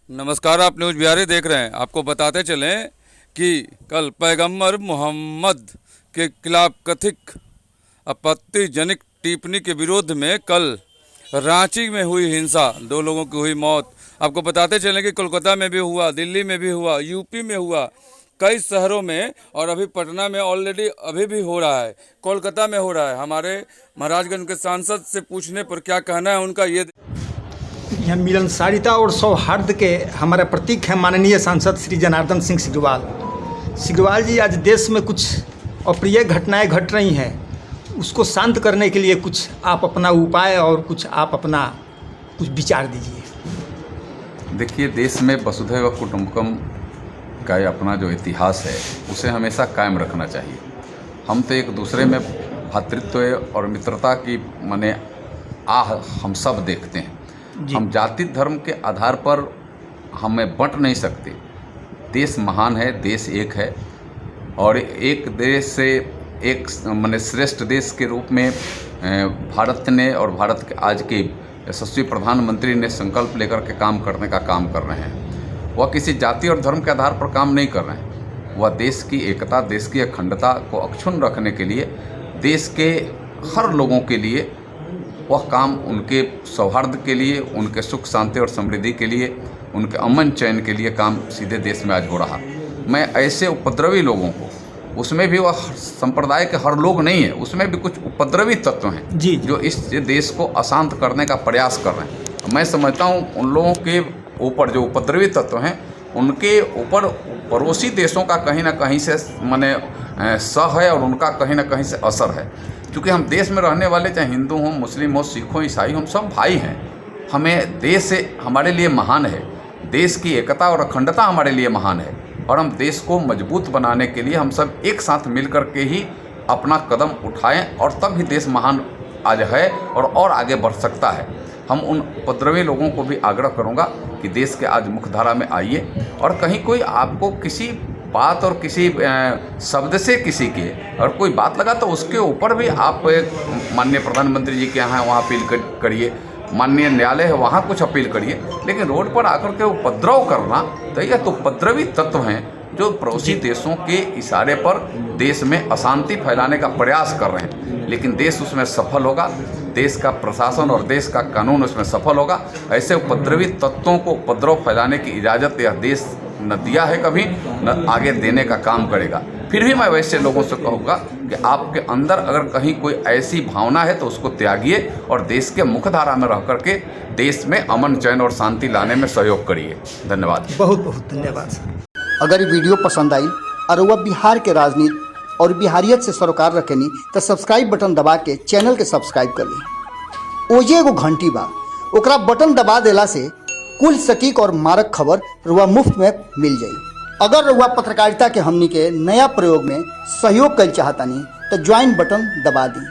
नमस्कार, आप न्यूज़ बिहारी देख रहे हैं। आपको बताते चलें कि कल पैगंबर मोहम्मद के खिलाफ कथित आपत्तिजनक टिप्पणी के विरोध में कल रांची में हुई हिंसा, 2 लोगों की हुई मौत। आपको बताते चलें कि कोलकाता में भी हुआ, दिल्ली में भी हुआ, यूपी में हुआ, कई शहरों में, और अभी पटना में ऑलरेडी अभी भी हो रहा है, कोलकाता में हो रहा है। हमारे महाराजगंज के सांसद से पूछने पर क्या कहना है उनका, ये यह मिलनसारिता और सौहार्द के हमारा प्रतीक है माननीय सांसद श्री जनार्दन सिंह सिग्रीवाल जी। आज देश में कुछ अप्रिय घटनाएं घट रही हैं, उसको शांत करने के लिए कुछ आप अपना उपाय और कुछ आप अपना कुछ विचार दीजिए। देखिए, देश में वसुधैव कुटुंबकम का अपना जो इतिहास है उसे हमेशा कायम रखना चाहिए। हम तो एक दूसरे में भ्रातृत्व और मित्रता की माने हम सब देखते हैं। हम जाति धर्म के आधार पर हमें बंट नहीं सकते। देश महान है, देश एक है, और एक देश से एक माने श्रेष्ठ देश के रूप में भारत ने और भारत के आज के यशस्वी प्रधानमंत्री ने संकल्प लेकर के काम करने का काम कर रहे हैं। वह किसी जाति और धर्म के आधार पर काम नहीं कर रहे हैं। वह देश की एकता, देश की अखंडता को अक्षुण्ण रखने के लिए, देश के हर लोगों के लिए वह काम, उनके सौहार्द के लिए, उनके सुख शांति और समृद्धि के लिए, उनके अमन चैन के लिए काम सीधे देश में आज हो रहा। मैं ऐसे उपद्रवी लोगों को, उसमें भी वह संप्रदाय के हर लोग नहीं है, उसमें भी कुछ उपद्रवी तत्व हैं जो इस देश को अशांत करने का प्रयास कर रहे हैं। मैं समझता हूँ उन लोगों के ऊपर जो उपद्रवी तत्व हैं, उनके ऊपर पड़ोसी देशों का कहीं ना कहीं से माने सह है और उनका कहीं ना कहीं से असर है। क्योंकि हम देश में रहने वाले, चाहे हिंदू हों, मुस्लिम हो, सिख हो, ईसाई, हम सब भाई हैं। हमें देश से हमारे लिए महान है, देश की एकता और अखंडता हमारे लिए महान है, और हम देश को मजबूत बनाने के लिए हम सब एक साथ मिल कर के ही अपना कदम उठाएं, और तब ही देश महान आज है और आगे बढ़ सकता है। हम उन उपद्रवी लोगों को भी आग्रह करूँगा कि देश के आज मुख्यधारा में आइए, और कहीं कोई आपको किसी बात और किसी शब्द से किसी के और कोई बात लगा तो उसके ऊपर भी आप माननीय प्रधानमंत्री जी के यहाँ वहाँ अपील करिए, माननीय न्यायालय है वहाँ कुछ अपील करिए। लेकिन रोड पर आकर के उपद्रव करना, तो यह तो उपद्रवी तत्व हैं जो पड़ोसी देशों के इशारे पर देश में अशांति फैलाने का प्रयास कर रहे हैं। लेकिन देश उसमें सफल होगा, देश का प्रशासन और देश का कानून उसमें सफल होगा। ऐसे उपद्रवी तत्वों को उपद्रव फैलाने की इजाज़त यह देश न दिया है, कभी न आगे देने का काम करेगा। फिर भी मैं वैसे लोगों से कहूँगा कि आपके अंदर अगर कहीं कोई ऐसी भावना है तो उसको त्यागिए और देश के मुख्यधारा में रह करके देश में अमन चैन और शांति लाने में सहयोग करिए। धन्यवाद। बहुत बहुत धन्यवाद सर। अगर ये वीडियो पसंद आई और वह बिहार के राजनीति और बिहारियत से सरोकार रखेनी तो सब्सक्राइब बटन दबा के चैनल के सब्सक्राइब कर ली। ओजे एगो घंटी बा, ओकरा बटन दबा देला से कुल सटीक और मारक खबर रुआ मुफ्त में मिल जाई। अगर रुआ पत्रकारिता के हमनी के नया प्रयोग में सहयोग कर चाहतानी तो ज्वाइन बटन दबा दी।